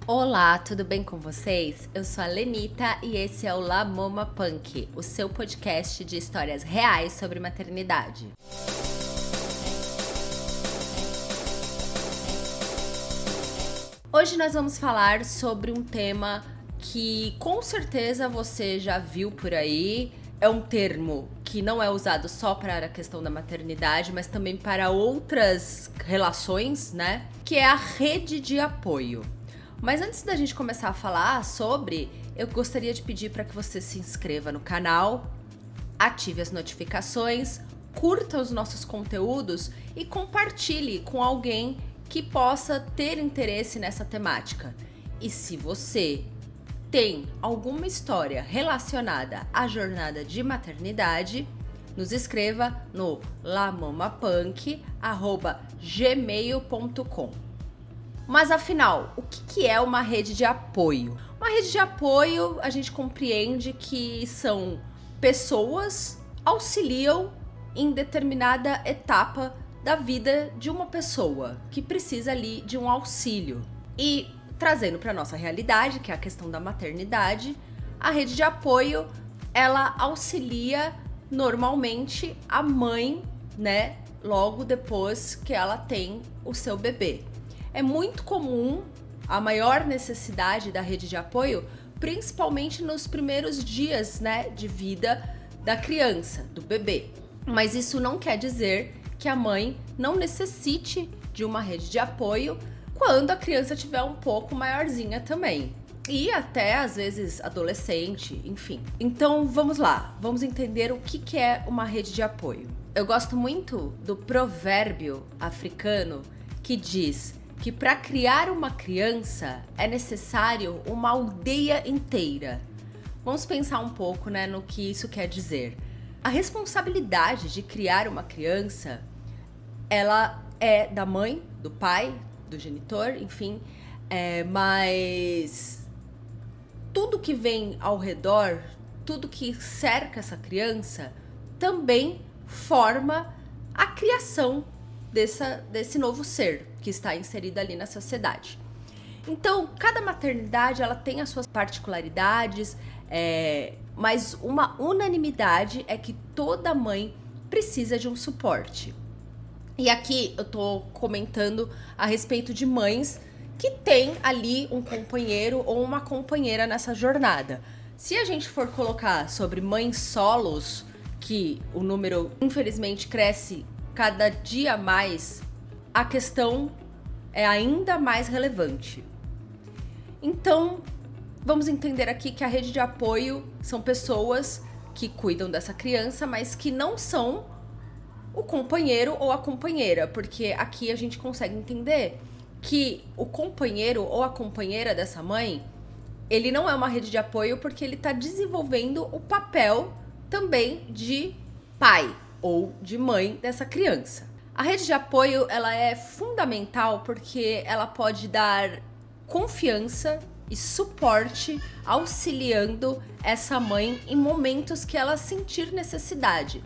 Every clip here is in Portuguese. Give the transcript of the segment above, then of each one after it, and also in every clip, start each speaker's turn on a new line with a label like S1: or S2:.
S1: Olá, tudo bem com vocês? Eu sou a Lenita e esse é o La Mama Punk, o seu podcast de histórias reais sobre maternidade. Hoje nós vamos falar sobre um tema que com certeza você já viu por aí. É um termo que não é usado só para a questão da maternidade, mas também para outras relações, né? Que é a rede de apoio. Mas antes da gente começar a falar sobre, eu gostaria de pedir para que você se inscreva no canal, ative as notificações, curta os nossos conteúdos e compartilhe com alguém que possa ter interesse nessa temática. E se você tem alguma história relacionada à jornada de maternidade, nos escreva no lamamapunk@gmail.com. Mas afinal, o que é uma rede de apoio? Uma rede de apoio, a gente compreende que são pessoas que auxiliam em determinada etapa da vida de uma pessoa que precisa ali de um auxílio. E trazendo para nossa realidade, que é a questão da maternidade, a rede de apoio, ela auxilia normalmente a mãe, né, logo depois que ela tem o seu bebê. É muito comum a maior necessidade da rede de apoio, principalmente nos primeiros dias, né, de vida da criança, do bebê. Mas isso não quer dizer que a mãe não necessite de uma rede de apoio quando a criança estiver um pouco maiorzinha também. E até, às vezes, adolescente, enfim. Então, vamos lá. Vamos entender o que é uma rede de apoio. Eu gosto muito do provérbio africano que diz que para criar uma criança é necessário uma aldeia inteira. Vamos pensar um pouco, né, no que isso quer dizer. A responsabilidade de criar uma criança, ela é da mãe, do pai, do genitor, enfim, mas tudo que vem ao redor, tudo que cerca essa criança, também forma a criação desse novo ser que está inserido ali na sociedade. Então, cada maternidade ela tem as suas particularidades, mas uma unanimidade é que toda mãe precisa de um suporte. E aqui eu tô comentando a respeito de mães que têm ali um companheiro ou uma companheira nessa jornada. Se a gente for colocar sobre mães solos, que o número infelizmente cresce cada dia mais, a questão é ainda mais relevante. Então, vamos entender aqui que a rede de apoio são pessoas que cuidam dessa criança, mas que não são o companheiro ou a companheira, porque aqui a gente consegue entender que o companheiro ou a companheira dessa mãe, ele não é uma rede de apoio porque ele está desenvolvendo o papel também de pai ou de mãe dessa criança. A rede de apoio, ela é fundamental porque ela pode dar confiança e suporte auxiliando essa mãe em momentos que ela sentir necessidade.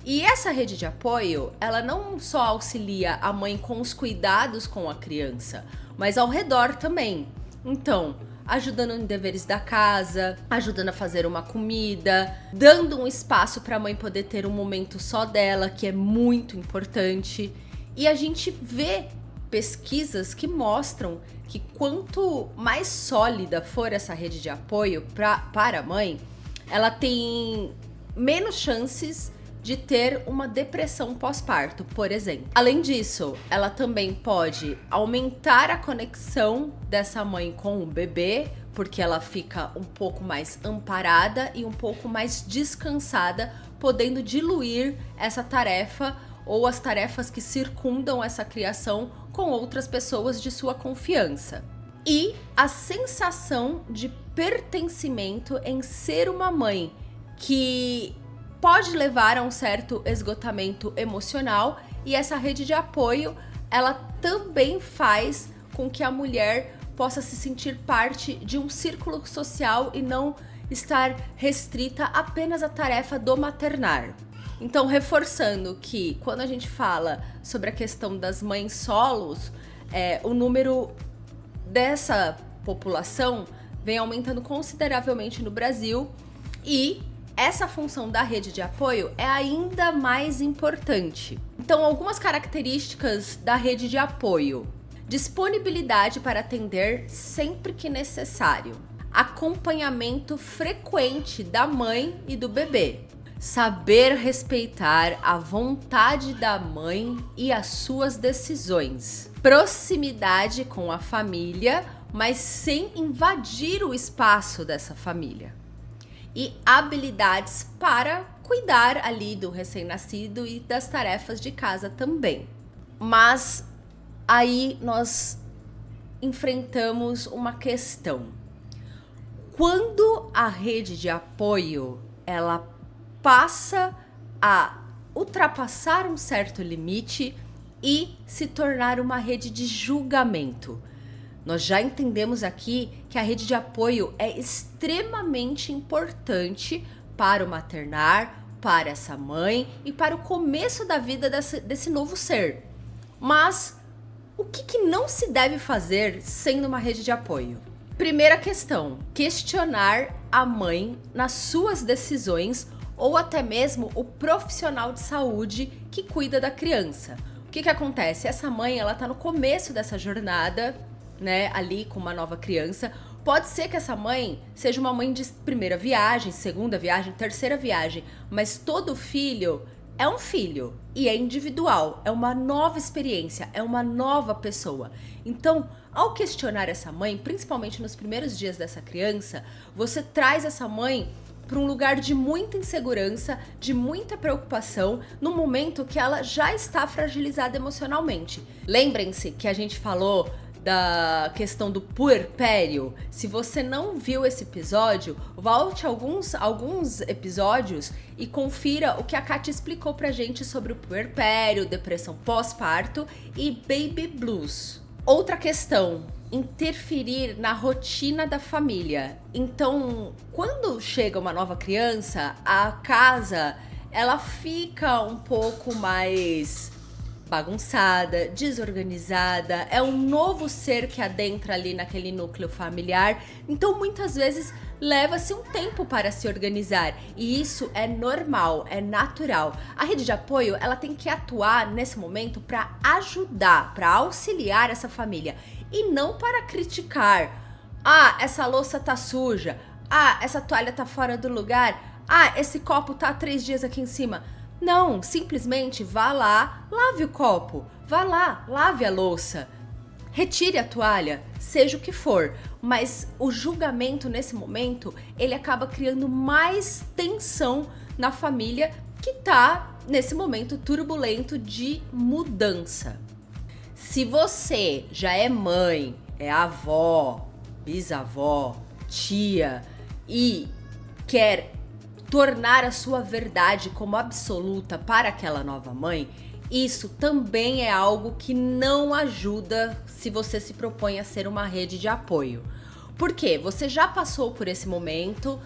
S1: E essa rede de apoio, ela não só auxilia a mãe com os cuidados com a criança, mas ao redor também. Então, ajudando em deveres da casa, ajudando a fazer uma comida, dando um espaço para a mãe poder ter um momento só dela, que é muito importante. E a gente vê pesquisas que mostram que quanto mais sólida for essa rede de apoio para a mãe, ela tem menos chances de ter uma depressão pós-parto, por exemplo. Além disso, ela também pode aumentar a conexão dessa mãe com o bebê, porque ela fica um pouco mais amparada e um pouco mais descansada, podendo diluir essa tarefa ou as tarefas que circundam essa criação com outras pessoas de sua confiança. E a sensação de pertencimento em ser uma mãe que pode levar a um certo esgotamento emocional, e essa rede de apoio, ela também faz com que a mulher possa se sentir parte de um círculo social e não estar restrita apenas à tarefa do maternar. Então, reforçando que quando a gente fala sobre a questão das mães solos, o número dessa população vem aumentando consideravelmente no Brasil e essa função da rede de apoio é ainda mais importante. Então, algumas características da rede de apoio: disponibilidade para atender sempre que necessário, acompanhamento frequente da mãe e do bebê, saber respeitar a vontade da mãe e as suas decisões, proximidade com a família, mas sem invadir o espaço dessa família, e habilidades para cuidar ali do recém-nascido e das tarefas de casa também. Mas aí nós enfrentamos uma questão. Quando a rede de apoio ela passa a ultrapassar um certo limite e se tornar uma rede de julgamento. Nós já entendemos aqui que a rede de apoio é extremamente importante para o maternar, para essa mãe e para o começo da vida desse novo ser. Mas o que não se deve fazer sendo uma rede de apoio? Primeira questão: questionar a mãe nas suas decisões ou até mesmo o profissional de saúde que cuida da criança. O que acontece? Essa mãe, ela tá no começo dessa jornada, né, ali com uma nova criança. Pode ser que essa mãe seja uma mãe de primeira viagem, segunda viagem, terceira viagem, mas todo filho é um filho e é individual, é uma nova experiência, é uma nova pessoa. Então, ao questionar essa mãe, principalmente nos primeiros dias dessa criança, você traz essa mãe para um lugar de muita insegurança, de muita preocupação, no momento que ela já está fragilizada emocionalmente. Lembrem-se que a gente falou da questão do puerpério. Se você não viu esse episódio, volte alguns episódios e confira o que a Kátia explicou pra gente sobre o puerpério, depressão pós-parto e baby blues. Outra questão: interferir na rotina da família. Então, quando chega uma nova criança, a casa ela fica um pouco mais bagunçada, desorganizada, é um novo ser que adentra ali naquele núcleo familiar, então muitas vezes leva-se um tempo para se organizar e isso é normal, é natural. A rede de apoio ela tem que atuar nesse momento para ajudar, para auxiliar essa família e não para criticar. Ah, essa louça tá suja, ah, essa toalha tá fora do lugar, ah, esse copo tá há 3 dias aqui em cima. Não, simplesmente vá lá, lave o copo, vá lá, lave a louça, retire a toalha, seja o que for. Mas o julgamento nesse momento, ele acaba criando mais tensão na família que tá nesse momento turbulento de mudança. Se você já é mãe, é avó, bisavó, tia e quer tornar a sua verdade como absoluta para aquela nova mãe, isso também é algo que não ajuda se você se propõe a ser uma rede de apoio. Por quê? Você já passou por esse momento,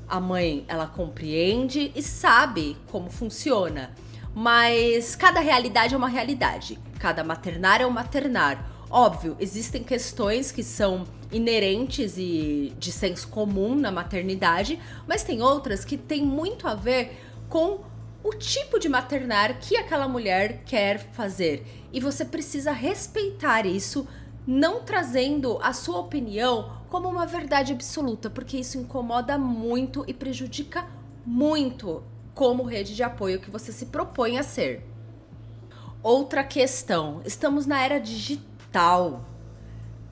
S1: a mãe ela compreende e sabe como funciona, mas cada realidade é uma realidade, cada maternar é um maternar. Óbvio, existem questões que são inerentes e de senso comum na maternidade, mas tem outras que têm muito a ver com o tipo de maternar que aquela mulher quer fazer. E você precisa respeitar isso, não trazendo a sua opinião como uma verdade absoluta, porque isso incomoda muito e prejudica muito como rede de apoio que você se propõe a ser. Outra questão, estamos na era digital.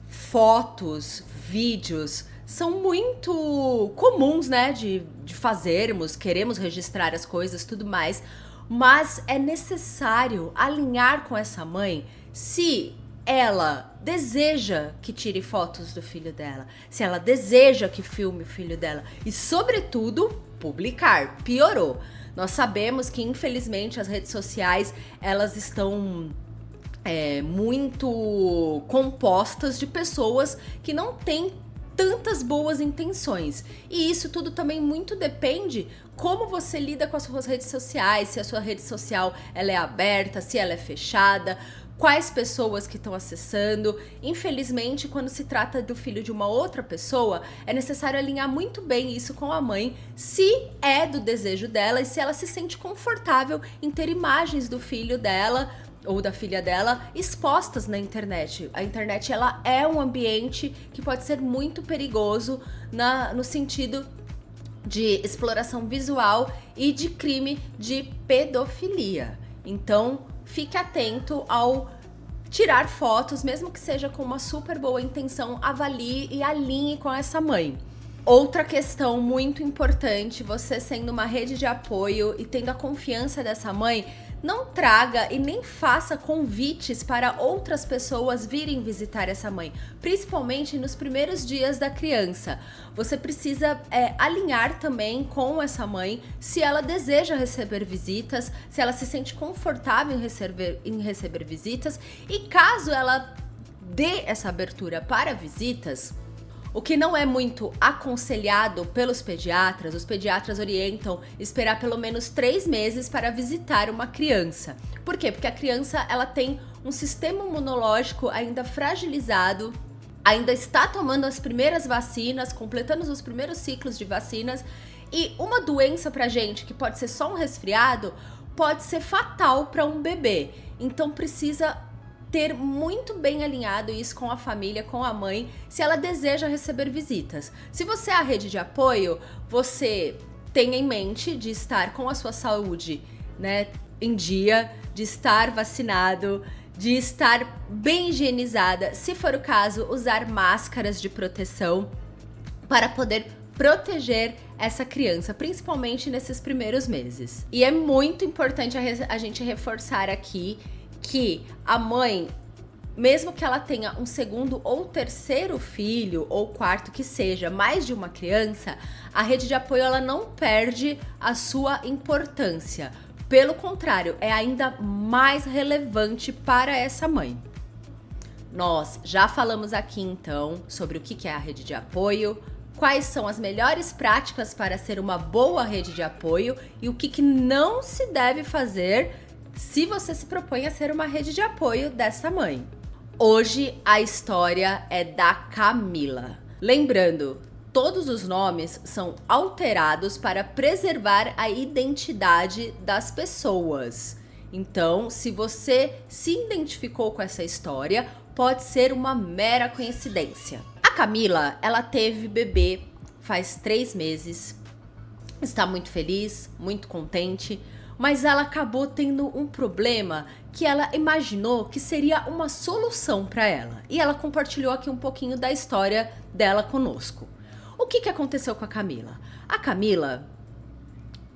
S1: Fotos, vídeos são muito comuns, né, de fazermos, queremos registrar as coisas, tudo mais, mas é necessário alinhar com essa mãe se ela deseja que tire fotos do filho dela, se ela deseja que filme o filho dela e, sobretudo, publicar. Piorou. Nós sabemos que, infelizmente, as redes sociais, elas estão muito compostas de pessoas que não têm tantas boas intenções. E isso tudo também muito depende como você lida com as suas redes sociais, se a sua rede social ela é aberta, se ela é fechada, quais pessoas que estão acessando. Infelizmente, quando se trata do filho de uma outra pessoa, é necessário alinhar muito bem isso com a mãe, se é do desejo dela e se ela se sente confortável em ter imagens do filho dela ou da filha dela expostas na internet. A internet, ela é um ambiente que pode ser muito perigoso no sentido de exploração visual e de crime de pedofilia. Então, fique atento ao tirar fotos, mesmo que seja com uma super boa intenção, avalie e alinhe com essa mãe. Outra questão muito importante, você sendo uma rede de apoio e tendo a confiança dessa mãe, não traga e nem faça convites para outras pessoas virem visitar essa mãe, principalmente nos primeiros dias da criança. Você precisa alinhar também com essa mãe se ela deseja receber visitas, se ela se sente confortável em receber visitas, e caso ela dê essa abertura para visitas, o que não é muito aconselhado pelos pediatras, os pediatras orientam esperar pelo menos 3 meses para visitar uma criança. Por quê? Porque a criança, ela tem um sistema imunológico ainda fragilizado, ainda está tomando as primeiras vacinas, completando os primeiros ciclos de vacinas, e uma doença pra gente, que pode ser só um resfriado, pode ser fatal para um bebê. Então precisa ter muito bem alinhado isso com a família, com a mãe, se ela deseja receber visitas. Se você é a rede de apoio, você tenha em mente de estar com a sua saúde, né, em dia, de estar vacinado, de estar bem higienizada, se for o caso, usar máscaras de proteção para poder proteger essa criança, principalmente nesses primeiros meses. E é muito importante a gente reforçar aqui que a mãe, mesmo que ela tenha um segundo ou terceiro filho, ou quarto, que seja, mais de uma criança, a rede de apoio, ela não perde a sua importância. Pelo contrário, é ainda mais relevante para essa mãe. Nós já falamos aqui então sobre o que é a rede de apoio, quais são as melhores práticas para ser uma boa rede de apoio e o que não se deve fazer se você se propõe a ser uma rede de apoio dessa mãe. Hoje a história é da Camila. Lembrando, todos os nomes são alterados para preservar a identidade das pessoas. Então, se você se identificou com essa história, pode ser uma mera coincidência. A Camila, ela teve bebê faz 3 meses, está muito feliz, muito contente, mas ela acabou tendo um problema que ela imaginou que seria uma solução para ela. E ela compartilhou aqui um pouquinho da história dela conosco. O que aconteceu com a Camila? A Camila,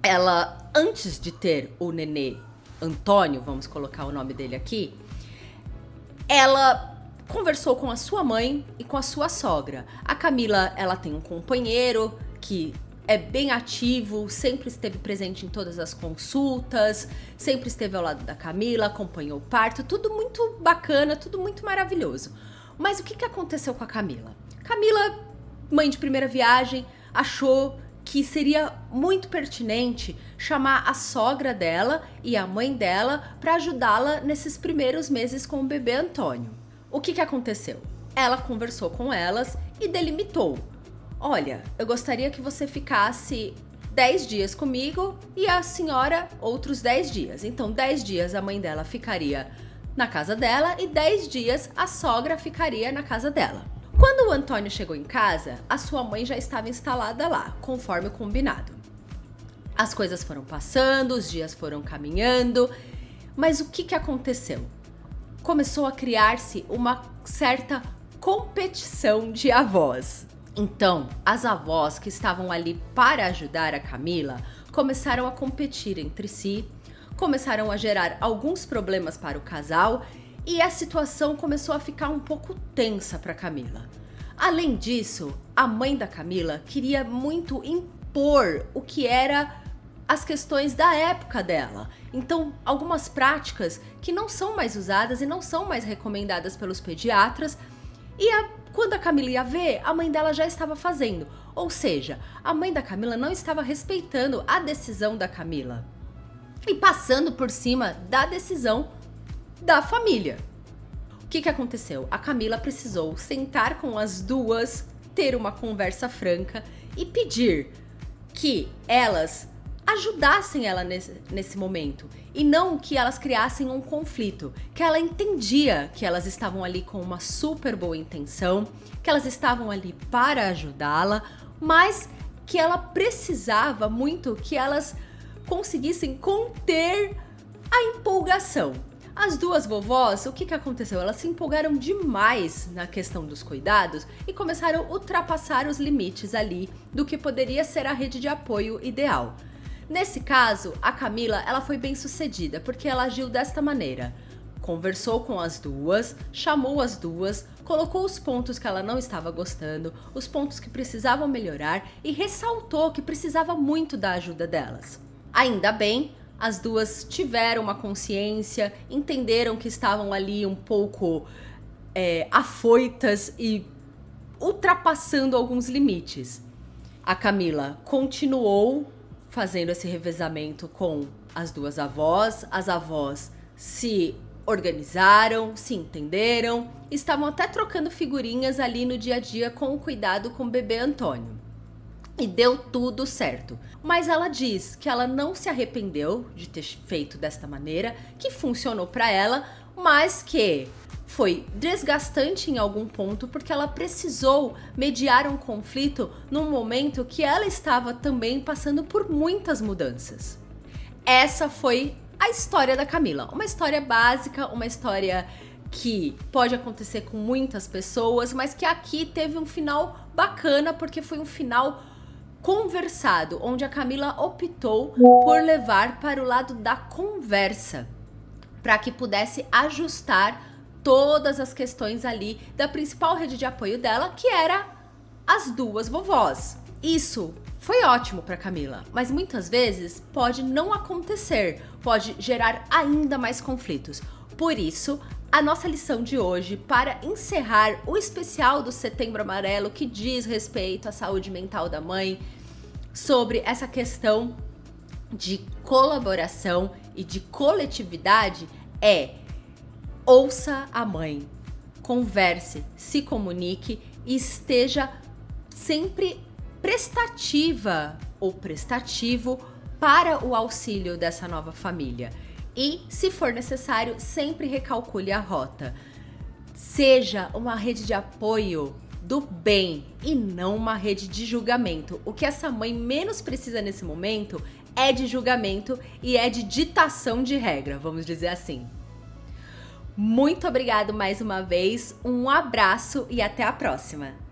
S1: ela, antes de ter o nenê Antônio, vamos colocar o nome dele aqui, ela conversou com a sua mãe e com a sua sogra. A Camila, ela tem um companheiro que é bem ativo, sempre esteve presente em todas as consultas, sempre esteve ao lado da Camila, acompanhou o parto, tudo muito bacana, tudo muito maravilhoso. Mas o que aconteceu com a Camila? Camila, mãe de primeira viagem, achou que seria muito pertinente chamar a sogra dela e a mãe dela para ajudá-la nesses primeiros meses com o bebê Antônio. O que aconteceu? Ela conversou com elas e delimitou: olha, eu gostaria que você ficasse 10 dias comigo e a senhora outros 10 dias. Então, 10 dias a mãe dela ficaria na casa dela e 10 dias a sogra ficaria na casa dela. Quando o Antônio chegou em casa, a sua mãe já estava instalada lá, conforme o combinado. As coisas foram passando, os dias foram caminhando, mas o que aconteceu? Começou a criar-se uma certa competição de avós. Então, as avós que estavam ali para ajudar a Camila começaram a competir entre si, começaram a gerar alguns problemas para o casal e a situação começou a ficar um pouco tensa para Camila. Além disso, a mãe da Camila queria muito impor o que era as questões da época dela. Então, algumas práticas que não são mais usadas e não são mais recomendadas pelos pediatras, e quando a Camila ia ver, a mãe dela já estava fazendo. Ou seja, a mãe da Camila não estava respeitando a decisão da Camila e passando por cima da decisão da família. que aconteceu? A Camila precisou sentar com as duas, ter uma conversa franca e pedir que elas ajudassem ela nesse momento e não que elas criassem um conflito, que ela entendia que elas estavam ali com uma super boa intenção, que elas estavam ali para ajudá-la, mas que ela precisava muito que elas conseguissem conter a empolgação. As duas vovós, o que aconteceu? Elas se empolgaram demais na questão dos cuidados e começaram a ultrapassar os limites ali do que poderia ser a rede de apoio ideal. Nesse caso, a Camila, ela foi bem sucedida porque ela agiu desta maneira. Conversou com as duas, chamou as duas, colocou os pontos que ela não estava gostando, os pontos que precisavam melhorar e ressaltou que precisava muito da ajuda delas. Ainda bem, as duas tiveram uma consciência, entenderam que estavam ali um pouco afoitas e ultrapassando alguns limites. A Camila continuou fazendo esse revezamento com as duas avós, as avós se organizaram, se entenderam, estavam até trocando figurinhas ali no dia a dia com o cuidado com o bebê Antônio. E deu tudo certo. Mas ela diz que ela não se arrependeu de ter feito desta maneira, que funcionou para ela, mas que foi desgastante em algum ponto porque ela precisou mediar um conflito num momento que ela estava também passando por muitas mudanças. Essa foi a história da Camila. Uma história básica, uma história que pode acontecer com muitas pessoas, mas que aqui teve um final bacana porque foi um final conversado, onde a Camila optou por levar para o lado da conversa, para que pudesse ajustar todas as questões ali da principal rede de apoio dela, que era as duas vovós. Isso foi ótimo para Camila, mas muitas vezes pode não acontecer, pode gerar ainda mais conflitos. Por isso, a nossa lição de hoje, para encerrar o especial do Setembro Amarelo, que diz respeito à saúde mental da mãe, sobre essa questão de colaboração e de coletividade, ouça a mãe, converse, se comunique e esteja sempre prestativa ou prestativo para o auxílio dessa nova família. E, se for necessário, sempre recalcule a rota. Seja uma rede de apoio do bem e não uma rede de julgamento. O que essa mãe menos precisa nesse momento é de julgamento e é de ditação de regra, vamos dizer assim. Muito obrigado mais uma vez, um abraço e até a próxima!